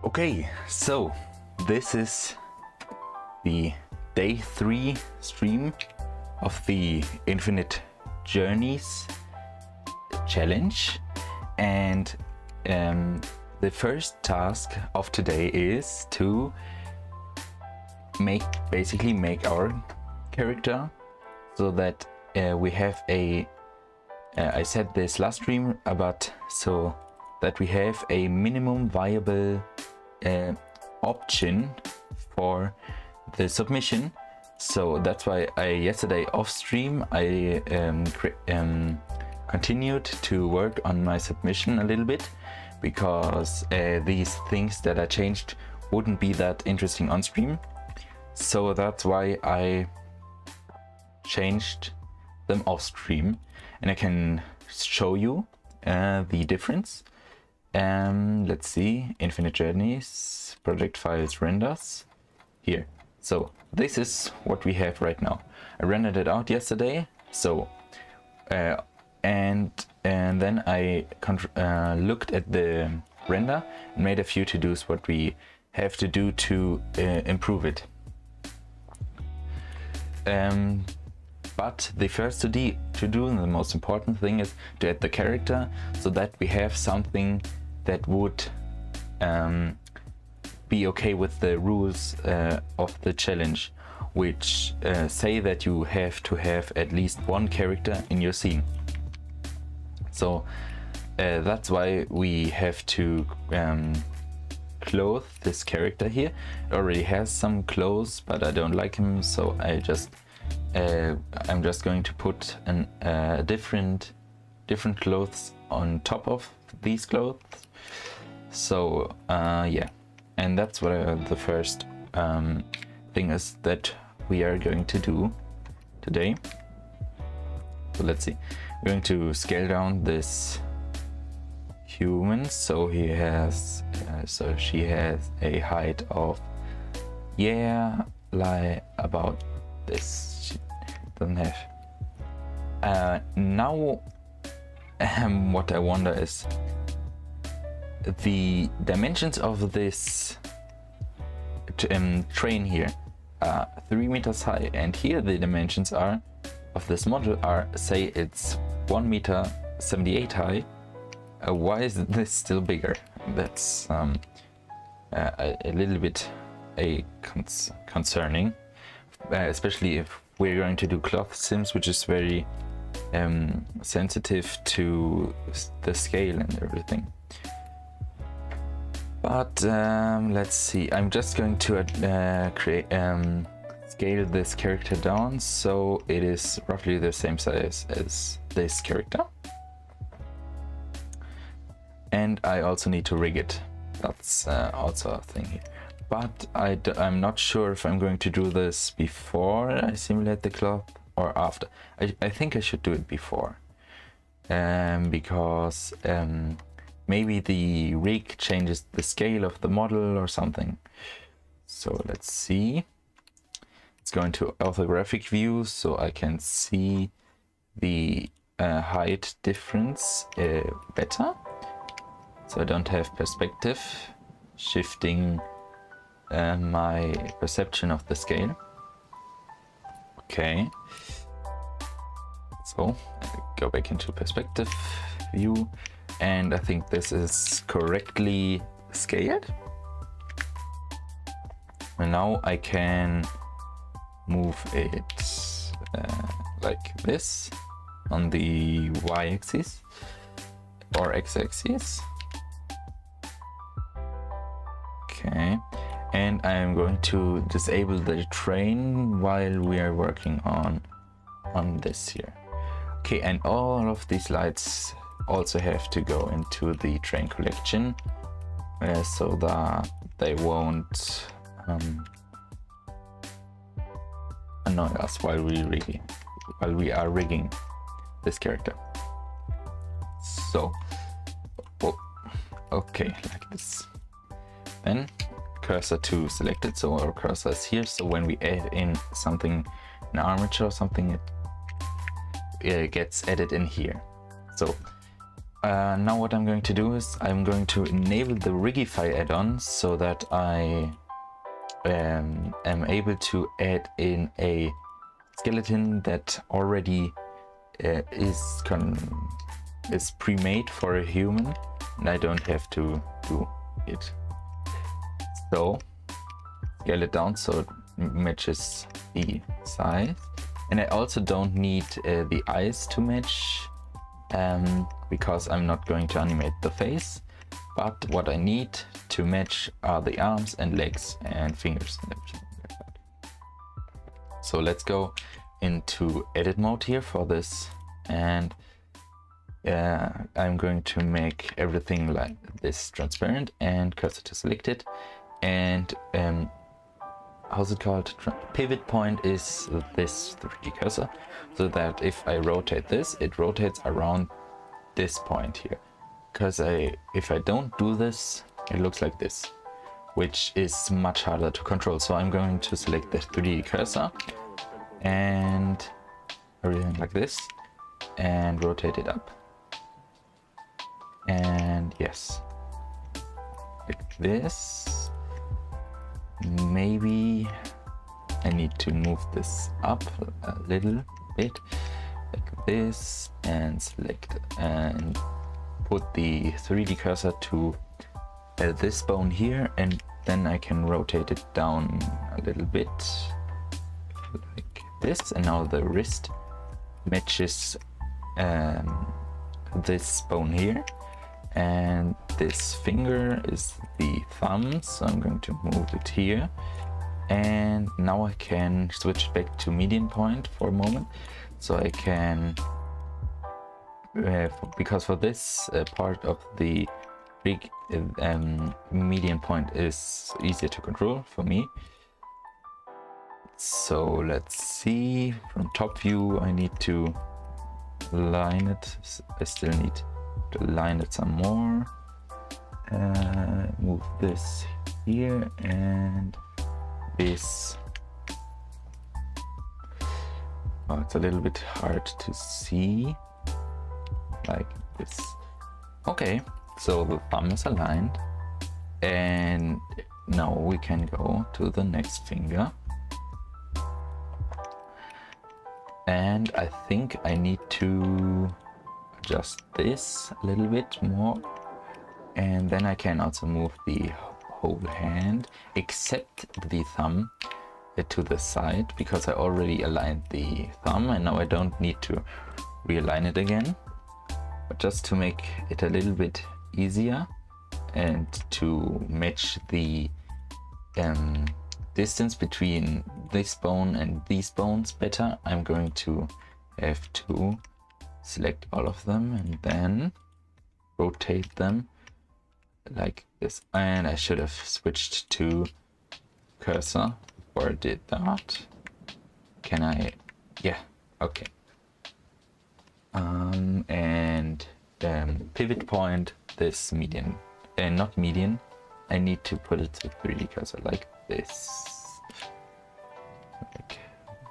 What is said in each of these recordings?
Okay, so this is the day 3 stream of the Infinite Journeys challenge, and the first task of today is to basically make our character so that we have a I said this last stream about so that we have a minimum viable option for the submission. So that's why yesterday off stream I continued to work on my submission a little bit, because these things that I changed wouldn't be that interesting on stream. So that's why I changed them off stream, and I can show you the difference. Let's see, Infinite Journeys, project files, renders, here. So this is what we have right now. I rendered it out yesterday. So and then I looked at the render and made a few to-dos what we have to do to improve it. But the first to do, and the most important thing, is to add the character, so that we have something that would be okay with the rules of the challenge, which say that you have to have at least one character in your scene. So that's why we have to clothe this character here. It already has some clothes, but I don't like him, so I'm just going to put different clothes on top of these clothes. So yeah, and that's what the first thing is that we are going to do today. So let's see, we're going to scale down this human, so he has so she has a height of, yeah, like about this. She doesn't have now what I wonder is the dimensions of this train here are 3 meters high, and here the dimensions are of this model are, say, it's 1.78 meters high. Why is this still bigger? That's a little bit concerning, especially if we're going to do cloth sims, which is very sensitive to the scale and everything. But let's see, I'm just going to scale this character down so it is roughly the same size as this character. And I also need to rig it. That's also a thing here. But I'm not sure if I'm going to do this before I simulate the cloth or after. I think I should do it before, because maybe the rig changes the scale of the model or something. So let's see. It's going to orthographic view, so I can see the height difference better. So I don't have perspective shifting my perception of the scale. Okay. So I go back into perspective view, and I think this is correctly scaled. And now I can move it like this on the y-axis or x-axis. Okay, and I'm going to disable the train while we are working on this here. Okay, and all of these lights also have to go into the train collection, so that they won't annoy us while we are rigging this character. So, okay, like this. Then cursor to selected, so our cursor is here, so when we add in something, an armature or something, it gets added in here. So Now what I'm going to do is I'm going to enable the Rigify add-on so that I am able to add in a skeleton that already is pre-made for a human, and I don't have to do it. So scale it down so it matches the size, and I also don't need the eyes to match because I'm not going to animate the face, but what I need to match are the arms and legs and fingers and everything like that. So let's go into edit mode here for this, and I'm going to make everything like this transparent and cursor to selected, and how's it called, pivot point is this 3D cursor, so that if I rotate this, it rotates around this point here, because if I don't do this, it looks like this, which is much harder to control. So I'm going to select the 3D cursor and everything like this and rotate it up, and yes, like this. Maybe I need to move this up a little bit like this, and select and put the 3D cursor to this bone here, and then I can rotate it down a little bit like this, and now the wrist matches this bone here, and this finger is the thumb, so I'm going to move it here, and now I can switch back to median point for a moment, so I can because for this part of the big median point is easier to control for me. So let's see, from top view I need to line it. I still need to line it some more. Move this here and this. Oh, it's a little bit hard to see, like this. Okay, so the thumb is aligned, and now we can go to the next finger. And I think I need to adjust this a little bit more, and then I can also move the whole hand except the thumb to the side, because I already aligned the thumb and now I don't need to realign it again. But just to make it a little bit easier and to match the distance between this bone and these bones better, I'm going to have to select all of them and then rotate them like this. And I should have switched to cursor, or did not. Can I? Yeah, okay. And pivot point, this median, not median, I need to put it to 3D cursor like this. Like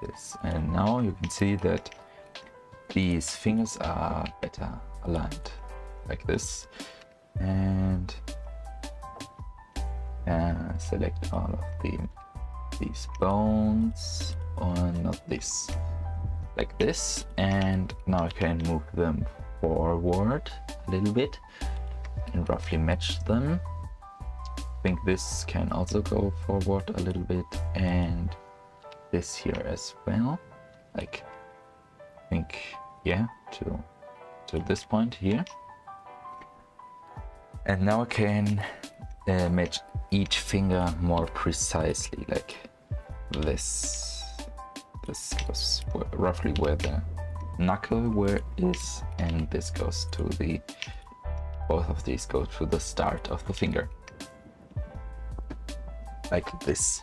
this. And now you can see that these fingers are better aligned like this. And select all of these bones, or not this, like this, and now I can move them forward a little bit and roughly match them. I think this can also go forward a little bit, and this here as well, like I think, yeah, to this point here. And now I can match each finger more precisely, like this. This goes roughly where the knuckle is, and this goes to the, both of these go to the start of the finger, like this.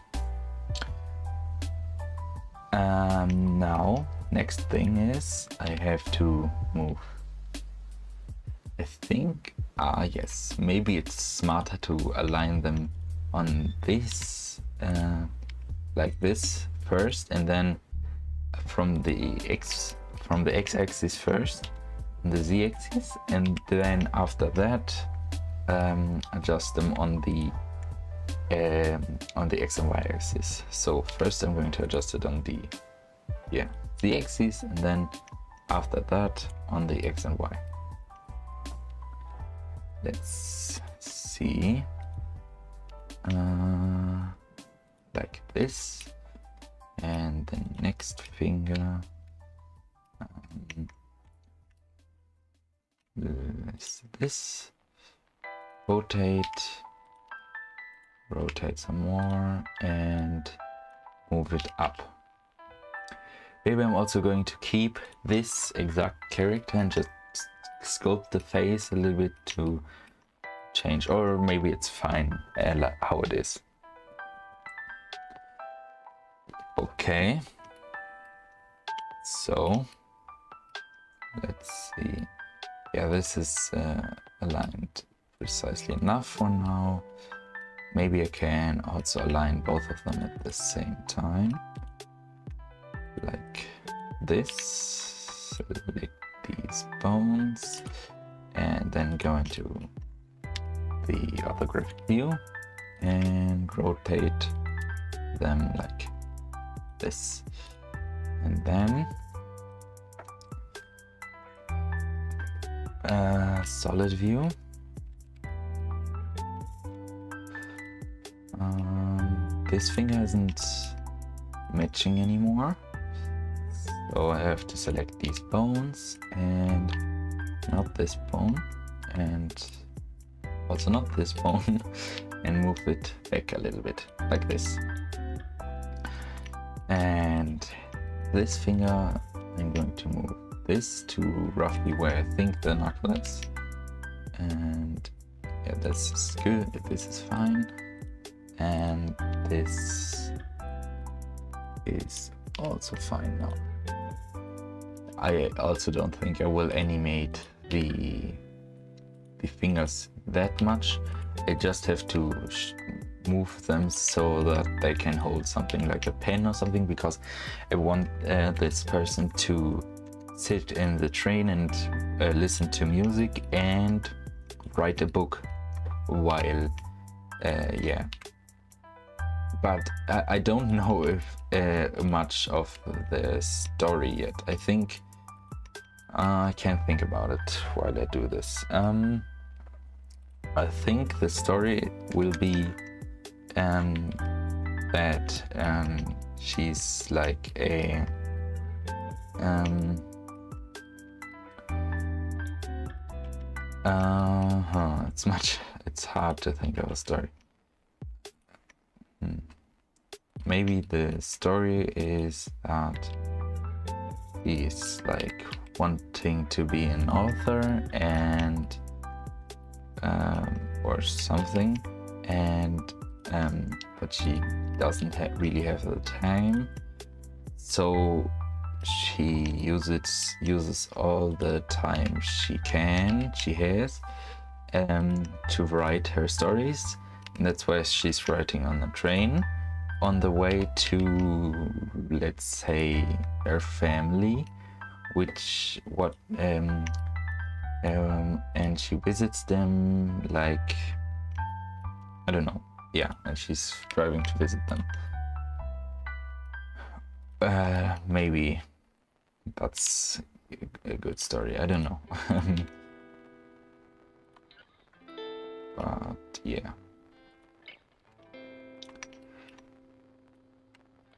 Now next thing is I have to move, I think, yes, maybe it's smarter to align them on this like this first, and then from the x-axis first, the z-axis, and then after that adjust them on the x and y axis. So first I'm going to adjust it on the z-axis, and then after that on the x and y. Let's see, like this, and the next finger this. Rotate some more and move it up. Maybe I'm also going to keep this exact character and just sculpt the face a little bit to change, or maybe it's fine how it is. Okay, so let's see. Yeah, this is aligned precisely enough for now. Maybe I can also align both of them at the same time, like this. Select these bones and then go into the orthographic view and rotate them like this, and then solid view. This finger isn't matching anymore, so I have to select these bones and not this bone, and also not this bone, and move it back a little bit like this. And this finger, I'm going to move this to roughly where I think the knuckle is, and yeah, this is good, this is fine, and this is also fine now. I also don't think I will animate the fingers that much. I just have to move them so that they can hold something like a pen or something, because I want this person to sit in the train and listen to music and write a book while yeah. But I don't know if much of the story yet. I think I can't think about it while I do this. I think the story will be that she's like a it's hard to think of a story. Maybe the story is that he's like wanting to be an author and or something, and but she doesn't really have the time, so she uses all the time she has to write her stories, and that's why she's writing on the train on the way to, let's say, her family, and she visits them, like, I don't know, yeah, and she's driving to visit them. Maybe that's a good story, I don't know. But yeah,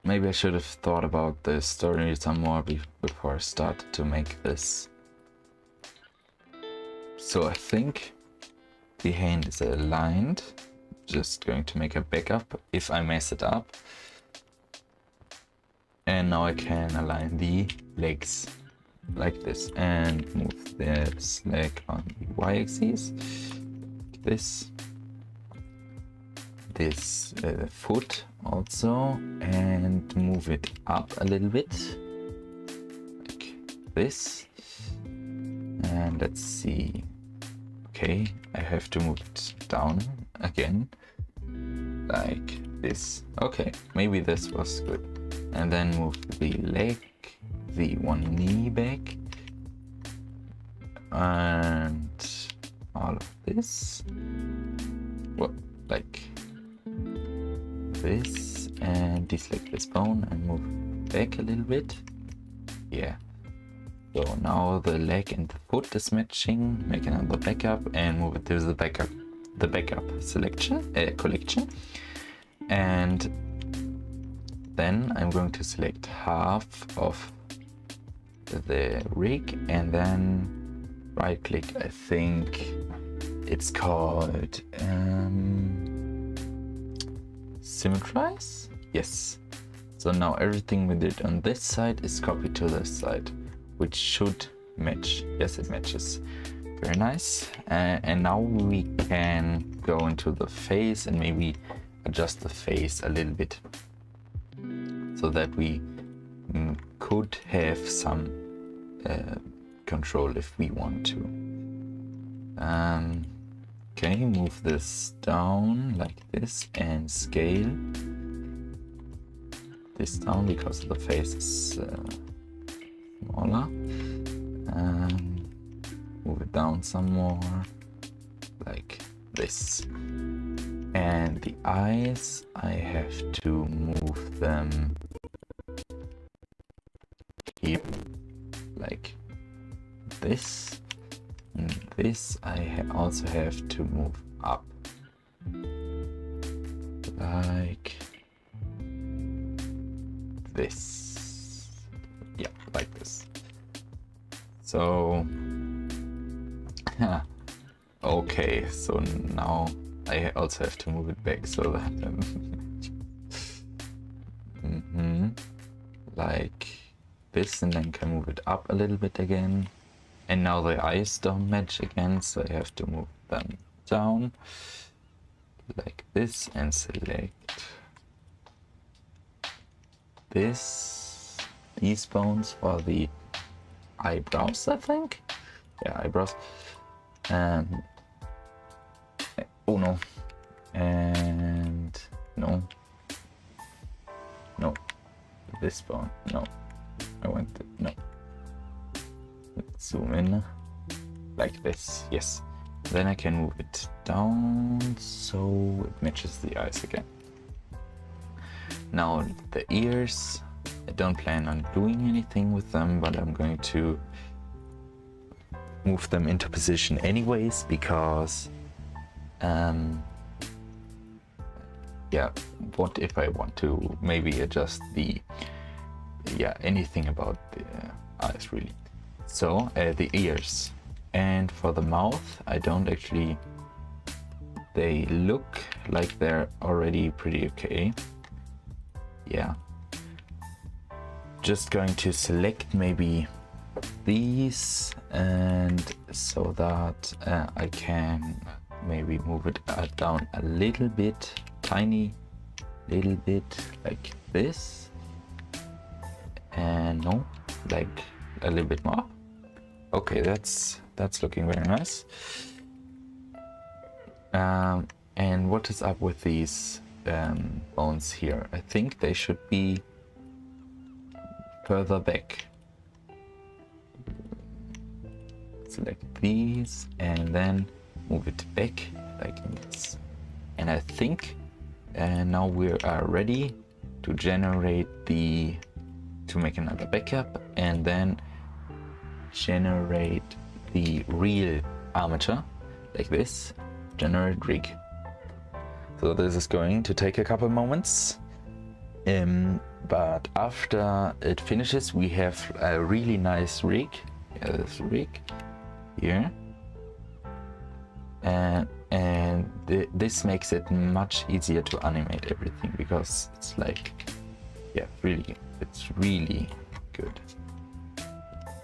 maybe I should have thought about the story some more before I started to make this. So I think the hand is aligned. Just going to make a backup if I mess it up. And now I can align the legs like this and move this leg on the y-axis. This foot also, and move it up a little bit like this. And let's see. Okay, I have to move it down again like this. Okay, maybe this was good. And then move the leg, the one knee back and all of this. Well, like this, and deselect this bone and move back a little bit. Yeah. So now the leg and the foot is matching. Make another backup and move it to the backup selection collection. And then I'm going to select half of the rig and then right click. I think it's called symmetrize. Yes. So now everything we did on this side is copied to this side, which should match. Yes, it matches. Very nice. And now we can go into the face and maybe adjust the face a little bit so that we could have some control if we want to. Okay, move this down like this and scale this down because the face is smaller. Move it down some more like this. And the eyes, I have to move them here like this. And this I also have to move up like this. Yeah, like this. So okay, so now I also have to move it back so that like this, and then can move it up a little bit again. And now the eyes don't match again, so I have to move them down like this and select these bones for the eyebrows, I think. Yeah, eyebrows. And oh no, and no, this bone, no, I want to, no. Let's zoom in like this. Yes, then I can move it down so it matches the eyes again. Now the ears, I don't plan on doing anything with them, but I'm going to move them into position anyways because yeah, what if I want to maybe adjust the anything about the eyes really. So the ears, and for the mouth I don't actually, they look like they're already pretty okay. Yeah, just going to select maybe these, and so that I can maybe move it down a little bit, tiny little bit like this, and no, like a little bit more. Okay, that's looking very nice. And what is up with these bones here? I think they should be further back. Select these and then move it back like this. And I think now we are ready to generate to make another backup and then generate the real armature like this. Generate rig. So this is going to take a couple moments, but after it finishes we have a really nice rig. This rig here, and this makes it much easier to animate everything because it's like, yeah, it's really good.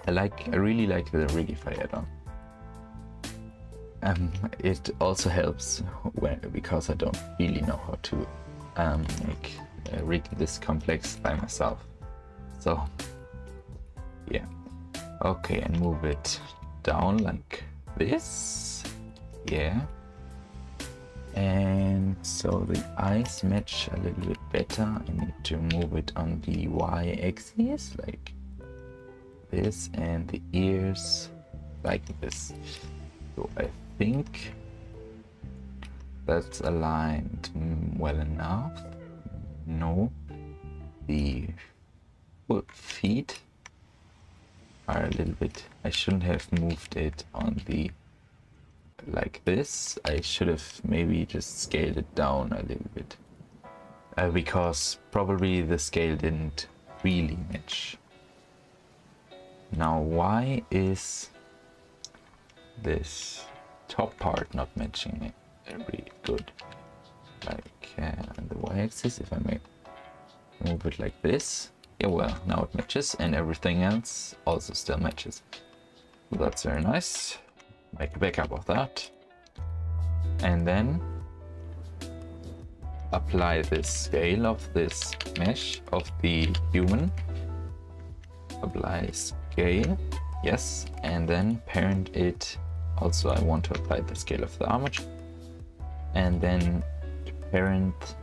I really like the Rigify add-on. It also helps because I don't really know how to make a rig this complex by myself. So yeah, okay, and move it down like this. Yeah, and so the eyes match a little bit better. I need to move it on the Y-axis like this, and the ears like this. So I think that's aligned well enough. No, the feet are a little bit, I shouldn't have moved it on the like this. I should have maybe just scaled it down a little bit, because probably the scale didn't really match. Now why is this top part not matching it very good? Like on the y-axis, if I may move it like this, yeah, well, now it matches, and everything else also still matches. So that's very nice. Make a backup of that, and then apply this scale of this mesh of the human. Apply scale, yes, and then parent it. Also, I want to apply the scale of the armature, and then parent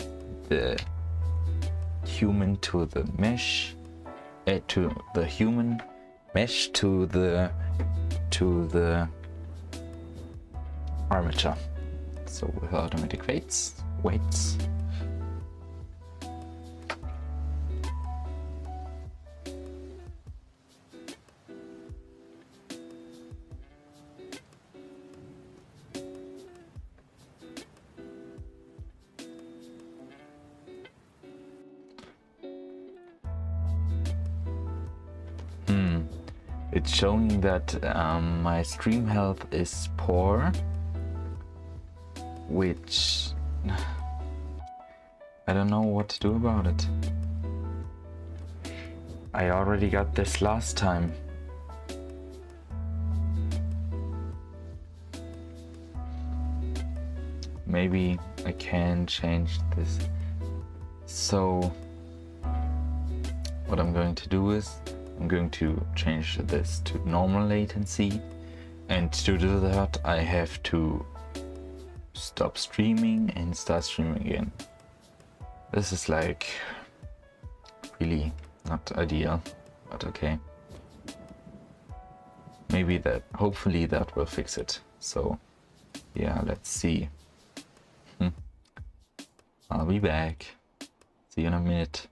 the human to the mesh, to the human mesh to the armature. So with automatic weights. It's showing that my stream health is poor, which I don't know what to do about it. I already got this last time. Maybe I can change this. So what I'm going to do is I'm going to change this to normal latency, and to do that I have to stop streaming and start streaming again. This is like really not ideal, but okay. Maybe that, hopefully that will fix it. So yeah, let's see. I'll be back. See you in a minute.